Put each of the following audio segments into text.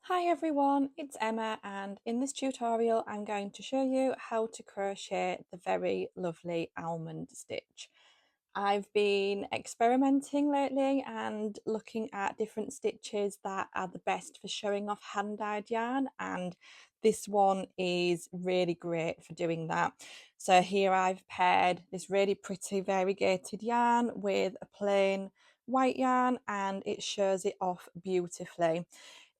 Hi everyone, it's Emma, and in this tutorial I'm going to show you how to crochet the very lovely almond stitch. I've been experimenting lately and looking at different stitches that are the best for showing off hand-dyed yarn, and this one is really great for doing that. So here I've paired this really pretty variegated yarn with a plain white yarn and it shows it off beautifully.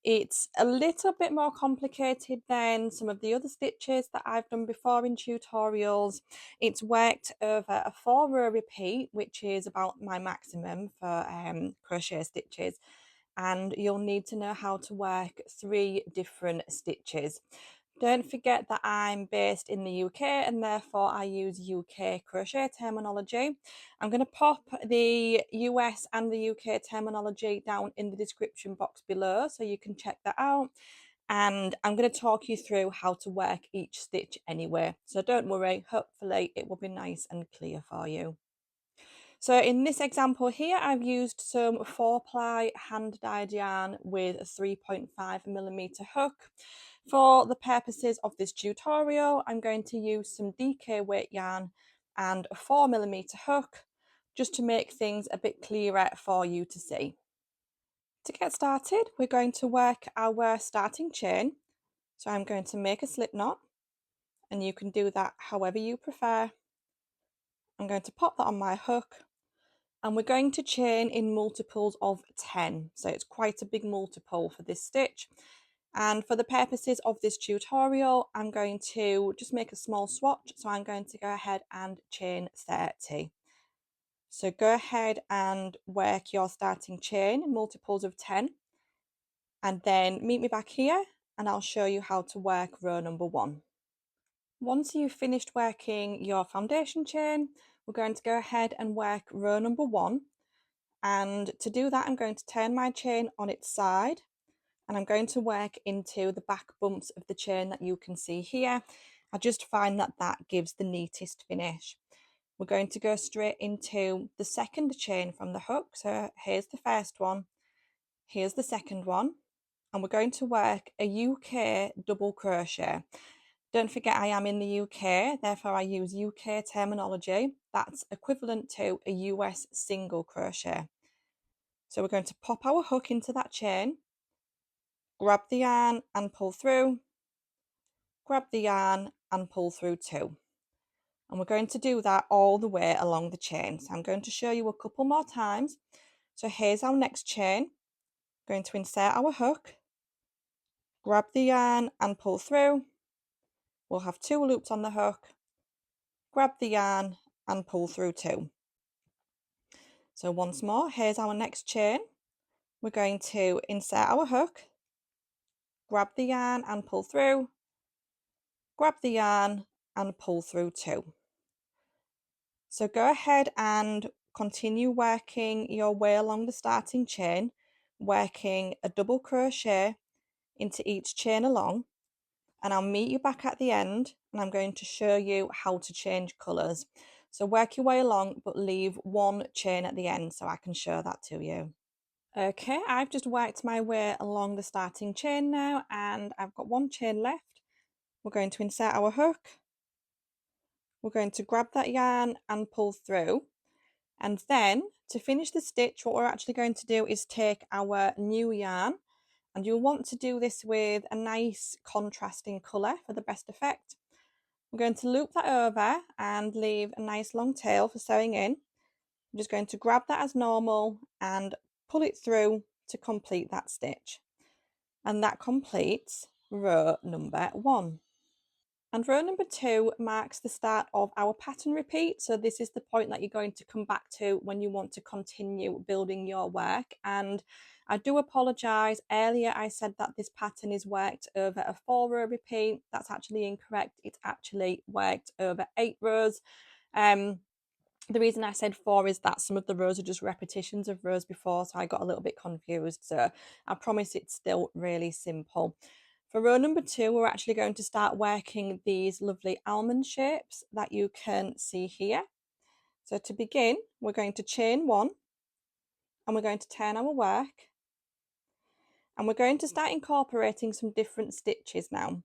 It's a little bit more complicated than some of the other stitches that I've done before in tutorials. It's worked over a 4-row repeat, which is about my maximum for crochet stitches. And you'll need to know how to work 3 different stitches. Don't forget that I'm based in the UK and therefore I use UK crochet terminology. I'm going to pop the US and the UK terminology down in the description box below so you can check that out. And I'm going to talk you through how to work each stitch anyway. So don't worry, hopefully it will be nice and clear for you. So in this example here, I've used some 4-ply hand-dyed yarn with a 3.5mm hook. For the purposes of this tutorial, I'm going to use some DK weight yarn and a 4mm hook just to make things a bit clearer for you to see. To get started, we're going to work our starting chain. So I'm going to make a slip knot, and you can do that however you prefer. I'm going to pop that on my hook, and we're going to chain in multiples of 10. So it's quite a big multiple for this stitch. And for the purposes of this tutorial, I'm going to just make a small swatch. So I'm going to go ahead and chain 30. So go ahead and work your starting chain in multiples of 10. And then meet me back here and I'll show you how to work row number 1. Once you've finished working your foundation chain, we're going to go ahead and work row number 1. And to do that, I'm going to turn my chain on its side and I'm going to work into the back bumps of the chain that you can see here. I just find that that gives the neatest finish. We're going to go straight into the second chain from the hook. So here's the first one, here's the second one, and we're going to work a UK double crochet. Don't forget I am in the UK, therefore I use UK terminology. That's equivalent to a US single crochet. So we're going to pop our hook into that chain, grab the yarn and pull through, grab the yarn and pull through 2. And we're going to do that all the way along the chain. So I'm going to show you a couple more times. So here's our next chain. We're going to insert our hook, grab the yarn and pull through. We'll have 2 loops on the hook, grab the yarn and pull through 2. So once more, here's our next chain. We're going to insert our hook, grab the yarn and pull through, grab the yarn and pull through 2. So go ahead and continue working your way along the starting chain, working a double crochet into each chain along, and I'll meet you back at the end and I'm going to show you how to change colours. So work your way along but leave 1 chain at the end so I can show that to you. Okay, I've just worked my way along the starting chain now and I've got 1 chain left. We're going to insert our hook. We're going to grab that yarn and pull through. And then to finish the stitch, what we're actually going to do is take our new yarn, and you'll want to do this with a nice contrasting colour for the best effect. We're going to loop that over and leave a nice long tail for sewing in. I'm just going to grab that as normal and pull it through to complete that stitch. And that completes row number 1. And row number 2 marks the start of our pattern repeat. So this is the point that you're going to come back to when you want to continue building your work. And I do apologise, earlier I said that this pattern is worked over a 4-row repeat. That's actually incorrect. It's actually worked over 8 rows. The reason I said 4 is that some of the rows are just repetitions of rows before, so I got a little bit confused. So I promise it's still really simple. For row number 2, we're actually going to start working these lovely almond shapes that you can see here. So to begin, we're going to chain 1 and we're going to turn our work. and we're going to start incorporating some different stitches now.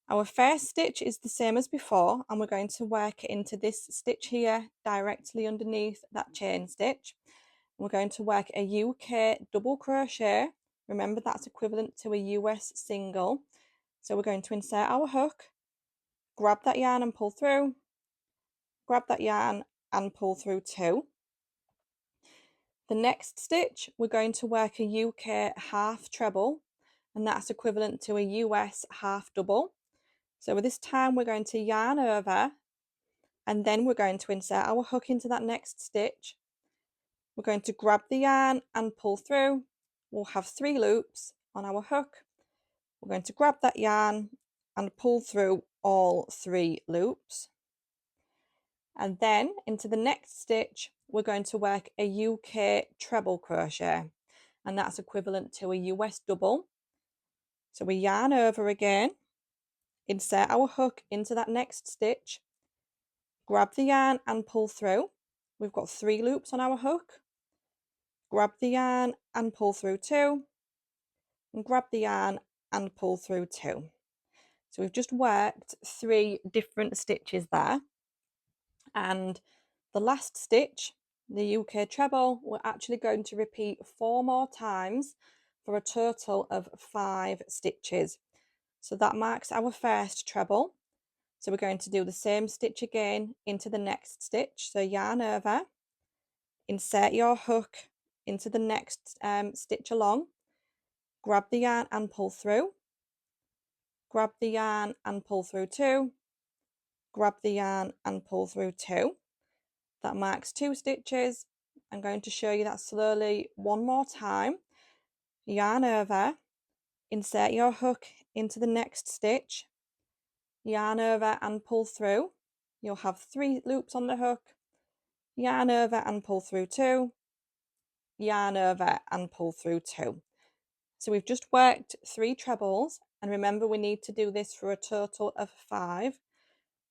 Our first stitch is the same as before, and we're going to work it into this stitch here directly underneath that chain stitch. We're going to work a UK double crochet. Remember, that's equivalent to a US single. So we're going to insert our hook, grab that yarn and pull through, grab that yarn and pull through two. The next stitch, we're going to work a UK half treble, and that's equivalent to a US half double. So this time we're going to yarn over, and then we're going to insert our hook into that next stitch. We're going to grab the yarn and pull through. We'll have 3 loops on our hook. We're going to grab that yarn and pull through all 3 loops. And then into the next stitch, we're going to work a UK treble crochet, and that's equivalent to a US double. So we yarn over again, insert our hook into that next stitch, grab the yarn and pull through. We've got 3 loops on our hook. Grab the yarn and pull through 2, and grab the yarn and pull through 2. So we've just worked 3 different stitches there, and the last stitch, the UK treble, we're actually going to repeat 4 more times for a total of 5 stitches. So that marks our first treble. So we're going to do the same stitch again into the next stitch. So yarn over, insert your hook into the next stitch along, grab the yarn and pull through, grab the yarn and pull through 2, grab the yarn and pull through 2. That marks 2 stitches. I'm going to show you that slowly one more time. Yarn over, insert your hook into the next stitch, yarn over and pull through. You'll have 3 loops on the hook, yarn over and pull through 2, yarn over and pull through 2. So we've just worked 3 trebles, and remember we need to do this for a total of 5.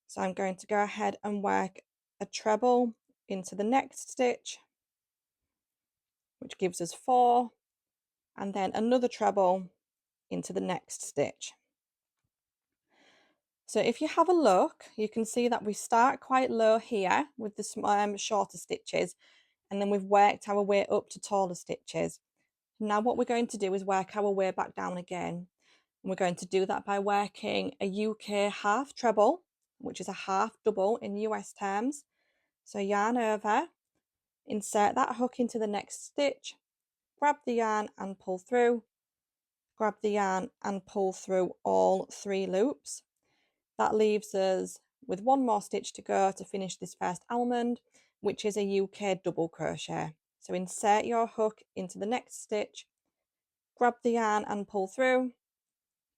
So I'm going to go ahead and work a treble into the next stitch, which gives us 4, and then another treble into the next stitch. So if you have a look, you can see that we start quite low here with the shorter stitches, and then we've worked our way up to taller stitches. Now what we're going to do is work our way back down again. And we're going to do that by working a UK half treble, which is a half double in US terms. So yarn over, insert that hook into the next stitch, grab the yarn and pull through, grab the yarn and pull through all 3 loops. That leaves us with 1 more stitch to go to finish this first almond, which is a UK double crochet. So insert your hook into the next stitch, grab the yarn and pull through,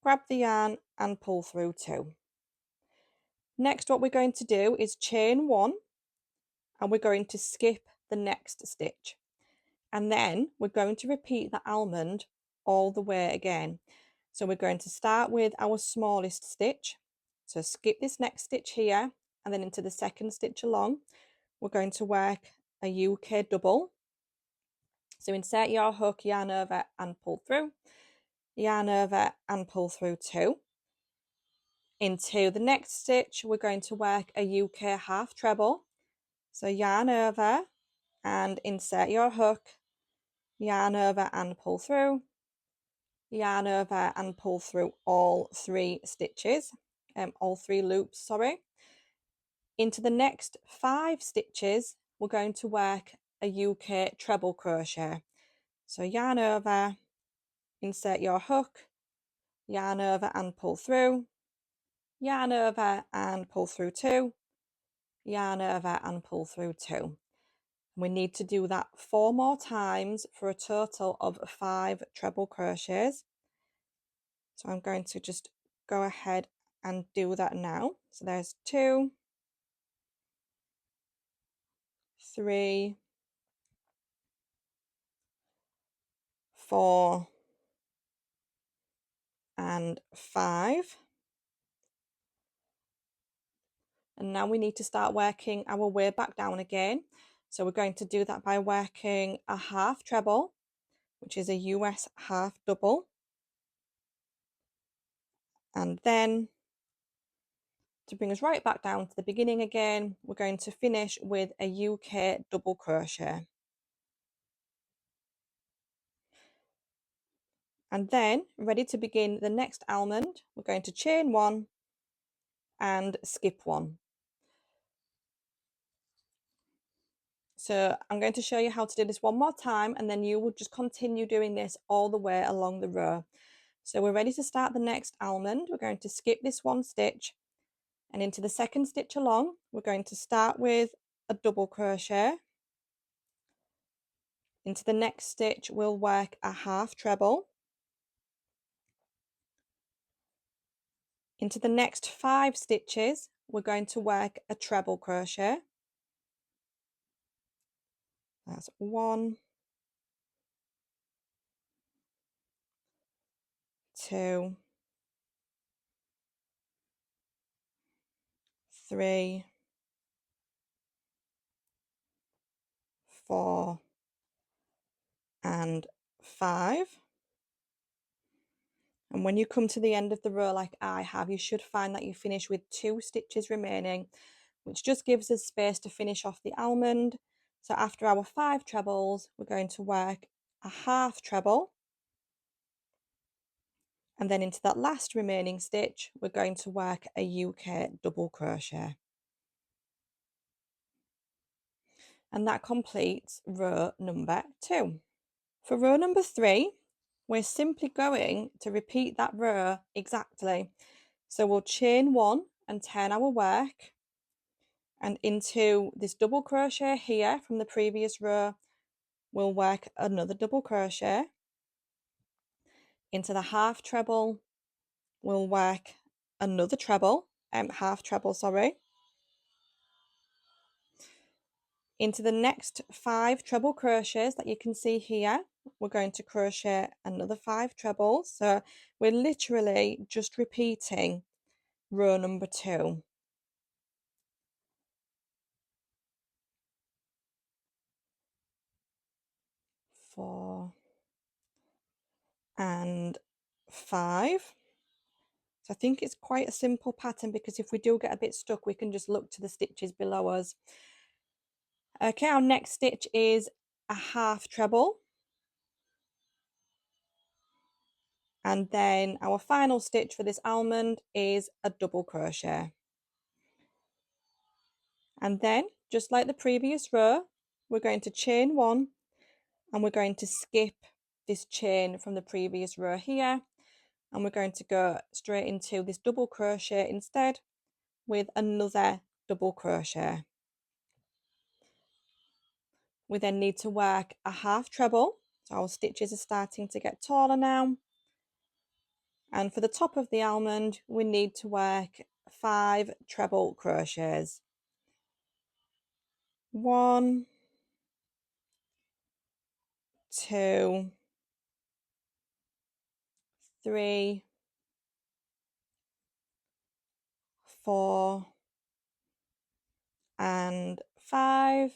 grab the yarn and pull through 2. Next, what we're going to do is chain 1, and we're going to skip the next stitch, and then we're going to repeat the almond all the way again. So we're going to start with our smallest stitch, so skip this next stitch here, and then into the second stitch along we're going to work a UK double. So insert your hook, yarn over and pull through, yarn over and pull through 2. Into the next stitch we're going to work a UK half treble. So yarn over and insert your hook, yarn over and pull through, yarn over and pull through all 3 stitches, all 3 loops, sorry. Into the next 5 stitches we're going to work a UK treble crochet. So yarn over, insert your hook, yarn over and pull through, yarn over and pull through 2, yarn over and pull through 2. We need to do that 4 more times for a total of 5 treble crochets. So I'm going to just go ahead and do that now. So there's 2, 3, 4, and 5. And now we need to start working our way back down again. So we're going to do that by working a half treble, which is a US half double. And then to bring us right back down to the beginning again, we're going to finish with a UK double crochet. And then, ready to begin the next almond, we're going to chain one and skip one. So I'm going to show you how to do this one more time, and then you will just continue doing this all the way along the row. So we're ready to start the next almond. We're going to skip this one stitch, and into the second stitch along, we're going to start with a double crochet. Into the next stitch, we'll work a half treble. Into the next 5 stitches, we're going to work a treble crochet. That's 1, 2, 3, 4, and 5. And when you come to the end of the row like I have, you should find that you finish with 2 stitches remaining, which just gives us space to finish off the almond. So after our 5 trebles, we're going to work a half treble. And then into that last remaining stitch, we're going to work a UK double crochet. And that completes row number 2. For row number 3, we're simply going to repeat that row exactly. So we'll chain 1 and turn our work, and into this double crochet here from the previous row, we'll work another double crochet. Into the half treble, we'll work another treble, half treble, sorry. Into the next 5 treble crochets that you can see here, we're going to crochet another 5 trebles. So we're literally just repeating row number 2. 4 and 5. So I think it's quite a simple pattern, because if we do get a bit stuck, we can just look to the stitches below us. Okay, our next stitch is a half treble. And then our final stitch for this almond is a double crochet. And then, just like the previous row, we're going to chain 1 and we're going to skip this chain from the previous row here. And we're going to go straight into this double crochet instead with another double crochet. We then need to work a half treble. So our stitches are starting to get taller now. And for the top of the almond, we need to work 5 treble crochets. 1, 2, 3, 4, and 5.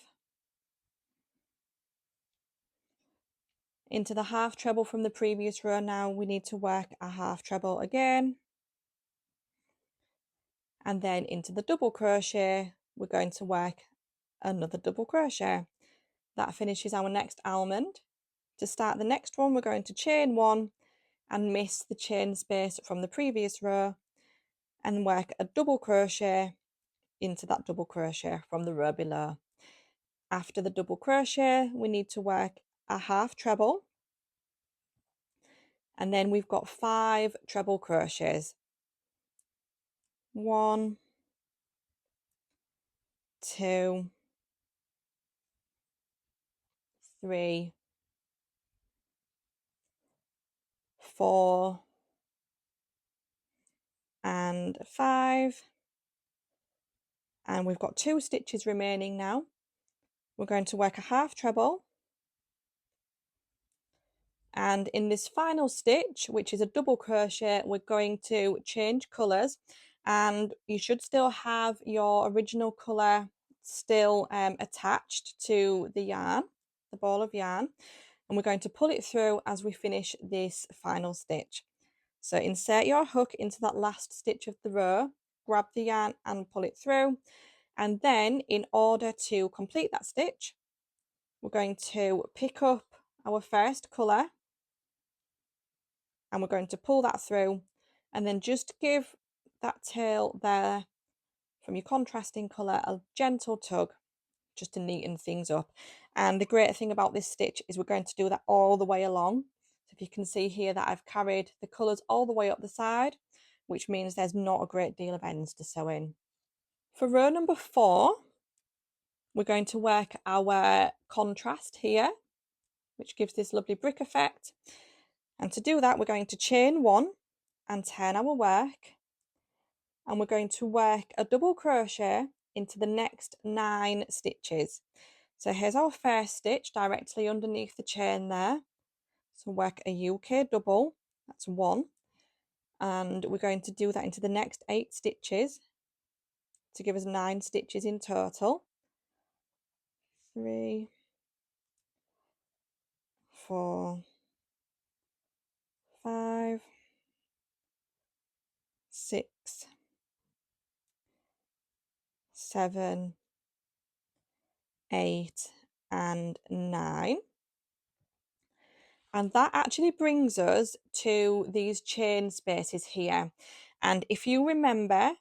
Into the half treble from the previous row now, we need to work a half treble again. And then into the double crochet, we're going to work another double crochet. That finishes our next almond. To start the next one, we're going to chain 1 and miss the chain space from the previous row and work a double crochet into that double crochet from the row below. After the double crochet, we need to work a half treble, and then we've got 5 treble crochets. 1, 2, 3, 4, and 5. And we've got 2 stitches remaining now. We're going to work a half treble, and in this final stitch, which is a double crochet, we're going to change colours, and you should still have your original colour still attached to the yarn, the ball of yarn, and we're going to pull it through as we finish this final stitch. So insert your hook into that last stitch of the row, grab the yarn and pull it through. And then in order to complete that stitch, we're going to pick up our first colour and we're going to pull that through, and then just give that tail there from your contrasting colour a gentle tug just to neaten things up. And the great thing about this stitch is we're going to do that all the way along. So if you can see here that I've carried the colours all the way up the side, which means there's not a great deal of ends to sew in. For row number 4, we're going to work our contrast here, which gives this lovely brick effect. And to do that, we're going to chain 1 and turn our work, and we're going to work a double crochet into the next 9 stitches. So here's our first stitch directly underneath the chain there. So work a UK double, that's 1, and we're going to do that into the next 8 stitches to give us 9 stitches in total. 3, 4, 5, 6, 7, 8 and 9. And that actually brings us to these chain spaces here. And if you remember,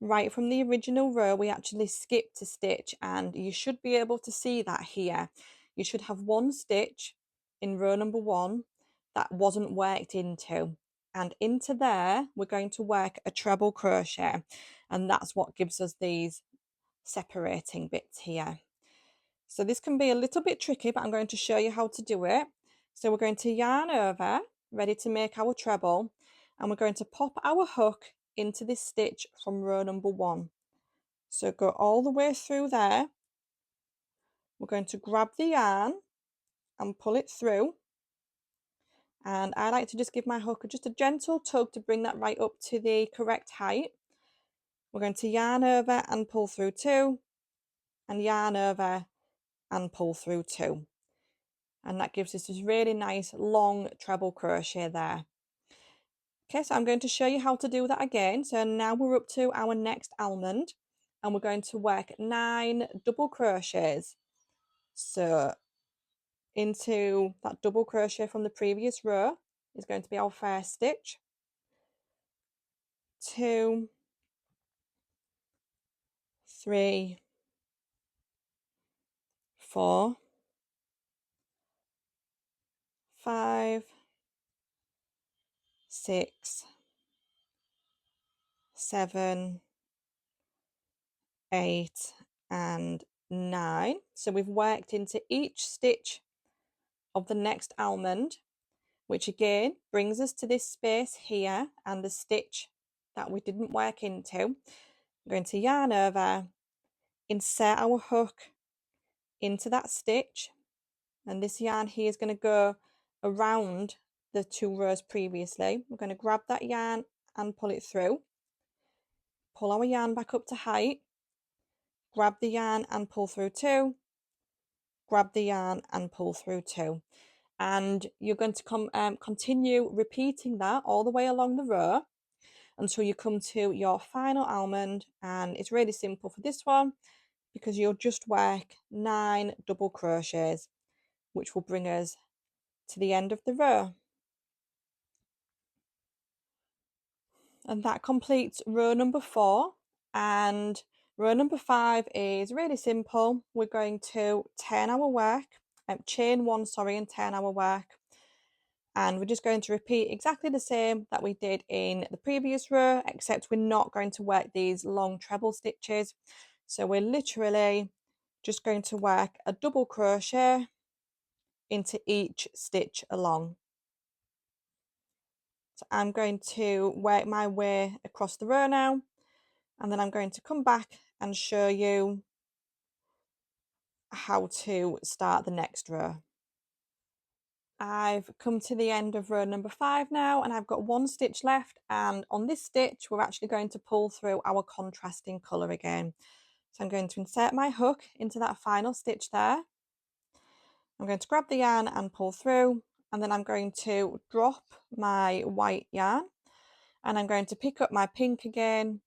right from the original row, we actually skipped a stitch, and you should be able to see that here. You should have 1 stitch in row number 1 that wasn't worked into. And into there, we're going to work a treble crochet. And that's what gives us these separating bits here. So this can be a little bit tricky, but I'm going to show you how to do it. So we're going to yarn over, ready to make our treble, and we're going to pop our hook into this stitch from row number 1. So go all the way through there. We're going to grab the yarn and pull it through. And I like to just give my hook just a gentle tug to bring that right up to the correct height. We're going to yarn over and pull through 2, and yarn over and pull through 2. And that gives us this really nice long treble crochet there. Okay, so I'm going to show you how to do that again. So now we're up to our next almond, and we're going to work 9 double crochets. So into that double crochet from the previous row is going to be our first stitch, 2, 3, 4, 5, 6, 7, 8 and 9. So we've worked into each stitch of the next almond, which again brings us to this space here and the stitch that we didn't work into. We're going to yarn over, insert our hook into that stitch, and this yarn here is going to go around the 2 rows previously. We're going to grab that yarn and pull it through, pull our yarn back up to height, grab the yarn and pull through 2, grab the yarn and pull through 2. And you're going to continue repeating that all the way along the row until you come to your final almond. And it's really simple for this one because you'll just work 9 double crochets, which will bring us to the end of the row. And that completes row number 4. And row number 5 is really simple. We're going to turn our work, chain 1, and turn our work. And we're just going to repeat exactly the same that we did in the previous row, except we're not going to work these long treble stitches. So we're literally just going to work a double crochet into each stitch along. So I'm going to work my way across the row now, and then I'm going to come back and show you how to start the next row. I've come to the end of row number 5 now, and I've got 1 stitch left, and on this stitch we're actually going to pull through our contrasting colour again. So I'm going to insert my hook into that final stitch there. I'm going to grab the yarn and pull through, and then I'm going to drop my white yarn And I'm going to pick up my pink again,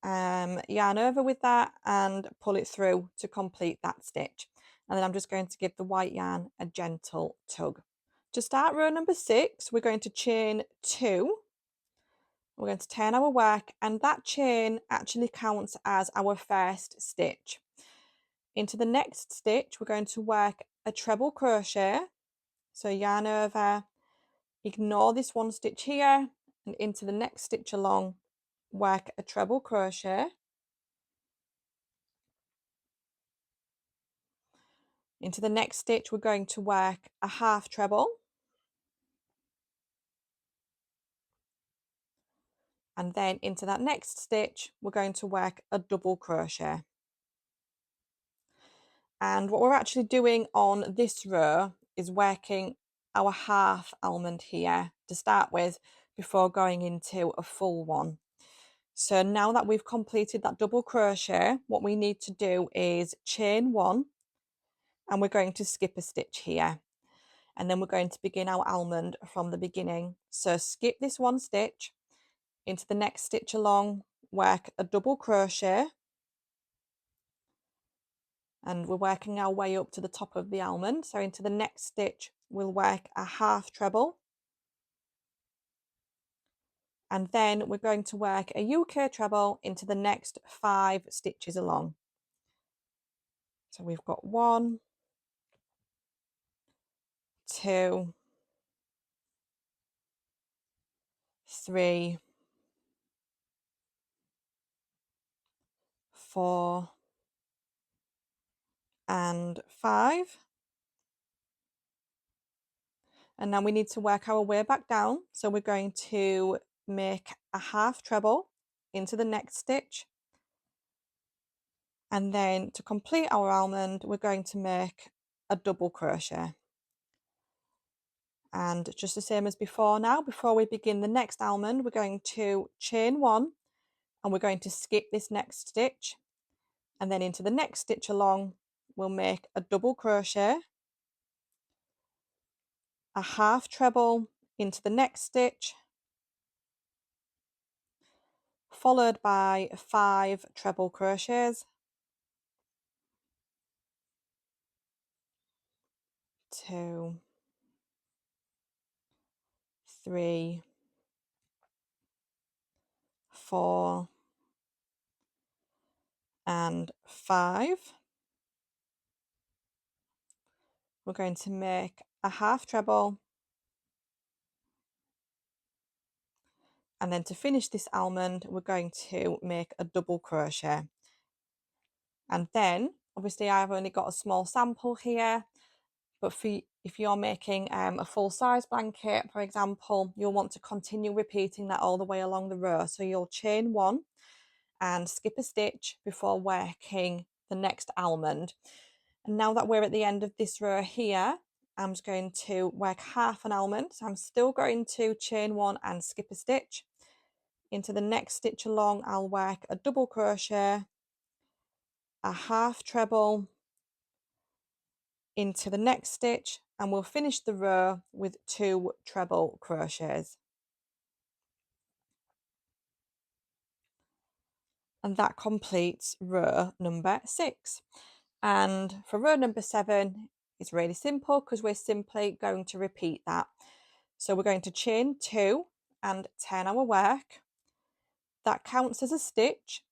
yarn over with that and pull it through to complete that stitch. And then I'm just going to give the white yarn a gentle tug. To start row number 6, we're going to chain 2. We're going to turn our work, and that chain actually counts as our first stitch. Into the next stitch, we're going to work a treble crochet. So yarn over, ignore this one stitch here, and into the next stitch along, work a treble crochet. Into the next stitch, we're going to work a half treble. And then into that next stitch, we're going to work a double crochet. And what we're actually doing on this row is working our half almond here to start with before going into a full one. So now that we've completed that double crochet, what we need to do is chain 1, and we're going to skip a stitch here. And then we're going to begin our almond from the beginning. So skip this one stitch, into the next stitch along, work a double crochet, and we're working our way up to the top of the almond. So into the next stitch, we'll work a half treble, and then we're going to work a UK treble into the next 5 stitches along. So we've got 1, 2, 3, 4, and 5. And now we need to work our way back down. So we're going to make a half treble into the next stitch. And then to complete our almond, we're going to make a double crochet. And just the same as before now, before we begin the next almond, we're going to chain 1, and we're going to skip this next stitch. And then into the next stitch along, we'll make a double crochet, a half treble into the next stitch, followed by 5 treble crochets, 2, 3, 4, and 5. We're going to make a half treble, and then to finish this almond, we're going to make a double crochet. And then, obviously, I've only got a small sample here, but if you're making a full size blanket, for example, you'll want to continue repeating that all the way along the row. So you'll chain 1 and skip a stitch before working the next almond. And now that we're at the end of this row here, I'm just going to work half an almond. So I'm still going to chain 1 and skip a stitch. Into the next stitch along, I'll work a double crochet, a half treble into the next stitch, and we'll finish the row with 2 treble crochets. And that completes row number 6. And for row number 7, it's really simple because we're simply going to repeat that. So we're going to chain 2 and turn our work. That counts as a stitch.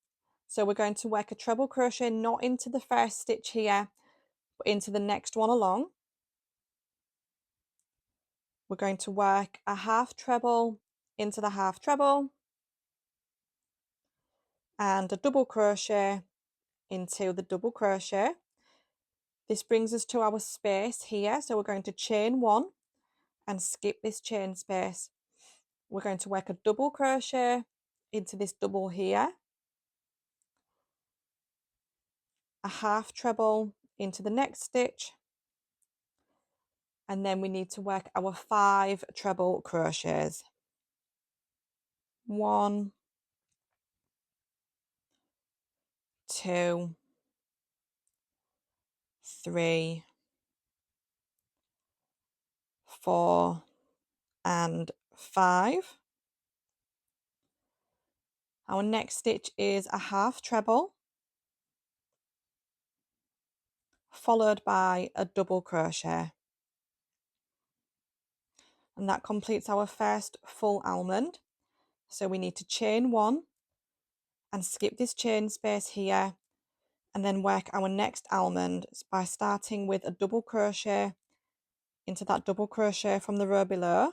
So we're going to work a treble crochet not into the first stitch here, but into the next one along. We're going to work a half treble into the half treble and a double crochet into the double crochet. This brings us to our space here. So we're going to chain 1 and skip this chain space. We're going to work a double crochet into this double here, a half treble into the next stitch, and then we need to work our 5 treble crochets. 1, 2, 3, 4, and 5. Our next stitch is a half treble, followed by a double crochet. And that completes our first full almond. So we need to chain one and skip this chain space here, and then work our next almond by starting with a double crochet into that double crochet from the row below,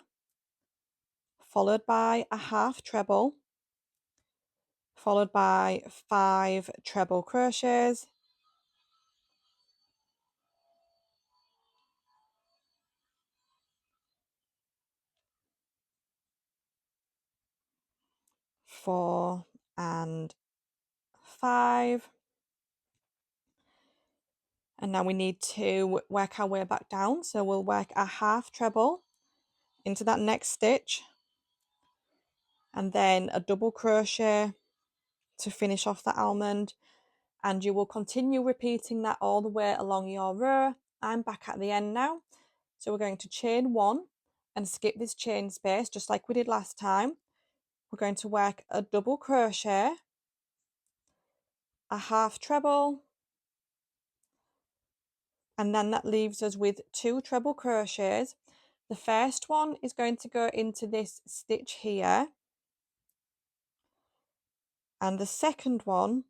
followed by a half treble, followed by 5 treble crochets, four and 5, and now we need to work our way back down, so we'll work a half treble into that next stitch, and then a double crochet to finish off the almond, and you will continue repeating that all the way along your row. I'm back at the end now, so we're going to chain one and skip this chain space just like we did last time. We're going to work a double crochet, a half treble, and then that leaves us with 2 treble crochets. The first one is going to go into this stitch here, and the second one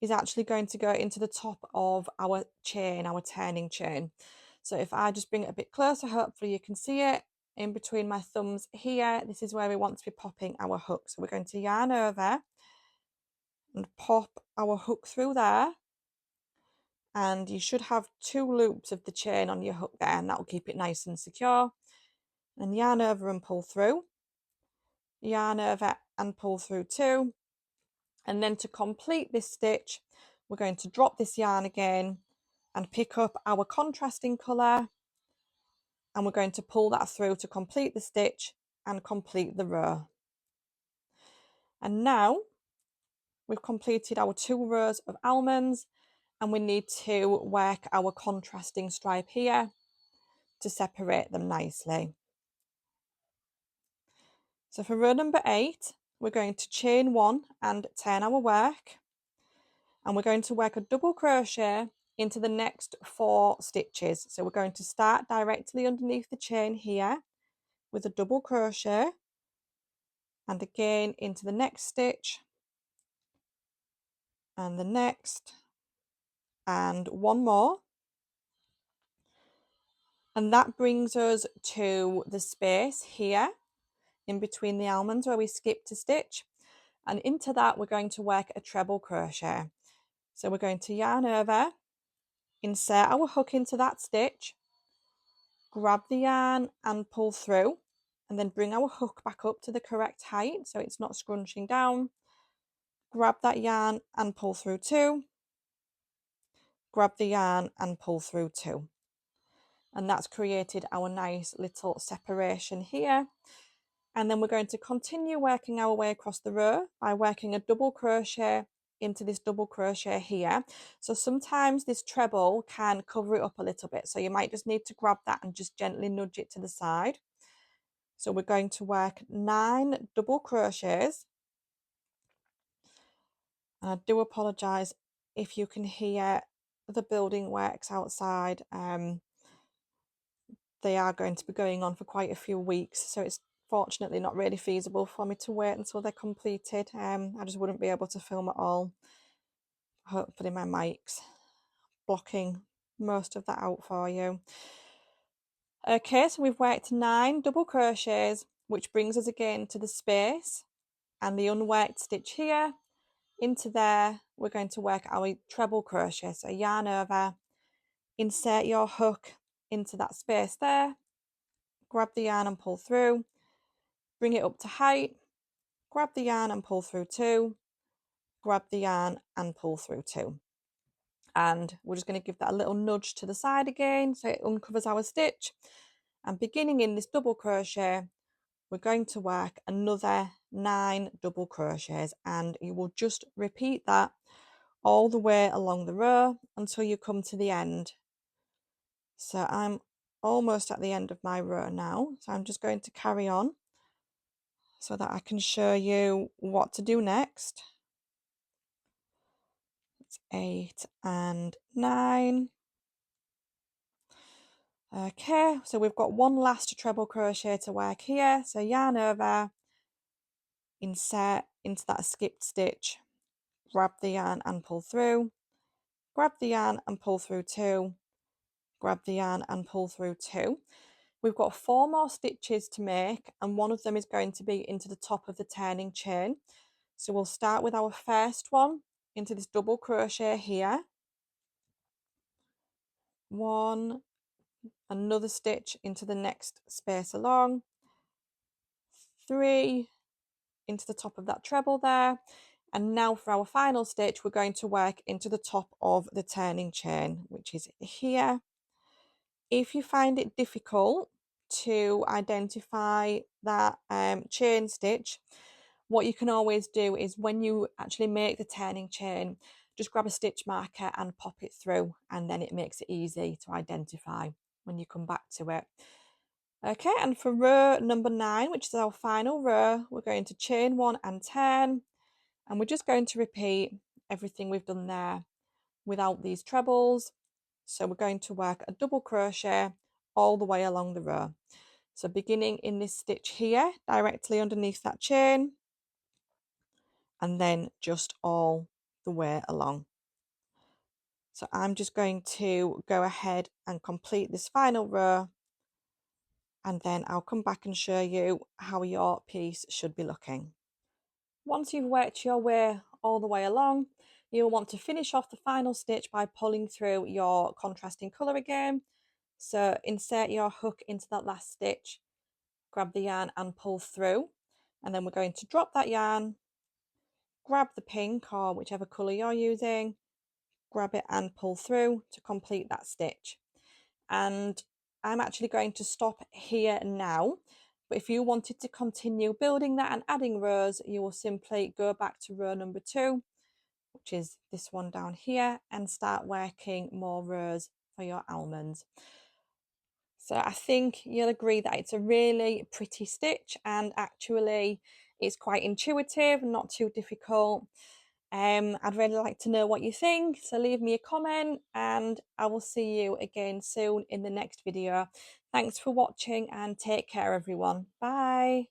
is actually going to go into the top of our chain, our turning chain. So if I just bring it a bit closer, hopefully you can see it in between my thumbs here. This is where we want to be popping our hook. So we're going to yarn over and pop our hook through there, and you should have 2 loops of the chain on your hook there, and that will keep it nice and secure. And yarn over and pull through, yarn over and pull through 2, and then to complete this stitch we're going to drop this yarn again and pick up our contrasting colour, and we're going to pull that through to complete the stitch and complete the row. And now we've completed our 2 rows of almonds, and we need to work our contrasting stripe here to separate them nicely. So for row number 8, we're going to chain one and turn our work, and we're going to work a double crochet into the next 4 stitches. So we're going to start directly underneath the chain here with a double crochet, and again into the next stitch and the next, and one more, and that brings us to the space here in between the almonds where we skipped a stitch, and into that we're going to work a treble crochet. So we're going to yarn over, insert our hook into that stitch, grab the yarn and pull through, and then bring our hook back up to the correct height so it's not scrunching down. Grab that yarn and pull through 2, grab the yarn and pull through 2, and that's created our nice little separation here. And then we're going to continue working our way across the row by working a double crochet into this double crochet here. So sometimes this treble can cover it up a little bit, so you might just need to grab that and just gently nudge it to the side. So we're going to work 9 double crochets, and I do apologize if you can hear the building works outside. They are going to be going on for quite a few weeks, so it's fortunately not really feasible for me to wait until they're completed. I just wouldn't be able to film it all. Hopefully my mic's blocking most of that out for you. Okay, so we've worked 9 double crochets, which brings us again to the space and the unworked stitch here. Into there we're going to work our treble crochet. So yarn over, insert your hook into that space there, grab the yarn and pull through, bring it up to height, grab the yarn and pull through 2, grab the yarn and pull through 2, and we're just going to give that a little nudge to the side again so it uncovers our stitch. And beginning in this double crochet we're going to work another 9 double crochets, and you will just repeat that all the way along the row until you come to the end. So I'm almost at the end of my row now, so I'm just going to carry on so that I can show you what to do next. It's 8 and 9. Okay, so we've got one last treble crochet to work here. So yarn over, insert into that skipped stitch, grab the yarn and pull through, grab the yarn and pull through 2, grab the yarn and pull through 2. We've got 4 more stitches to make, and one of them is going to be into the top of the turning chain. So we'll start with our first one into this double crochet here, 1, another stitch into the next space along, 3 into the top of that treble there, and now for our final stitch we're going to work into the top of the turning chain, which is here. If you find it difficult to identify that chain stitch, what you can always do is when you actually make the turning chain, just grab a stitch marker and pop it through, and then it makes it easy to identify when you come back to it. Okay, and for row number 9, which is our final row, we're going to chain 1 and turn, and we're just going to repeat everything we've done there without these trebles. So we're going to work a double crochet all the way along the row. So beginning in this stitch here, directly underneath that chain, and then just all the way along. So I'm just going to go ahead and complete this final row, and then I'll come back and show you how your piece should be looking. Once you've worked your way all the way along, you'll want to finish off the final stitch by pulling through your contrasting colour again. So insert your hook into that last stitch, grab the yarn and pull through, and then we're going to drop that yarn, grab the pink or whichever colour you're using, grab it and pull through to complete that stitch. And I'm actually going to stop here now, but if you wanted to continue building that and adding rows, you will simply go back to row number 2, which is this one down here, and start working more rows for your almonds. So I think you'll agree that it's a really pretty stitch, and actually it's quite intuitive, not too difficult. I'd really like to know what you think, so leave me a comment, and I will see you again soon in the next video. Thanks for watching and take care everyone. Bye.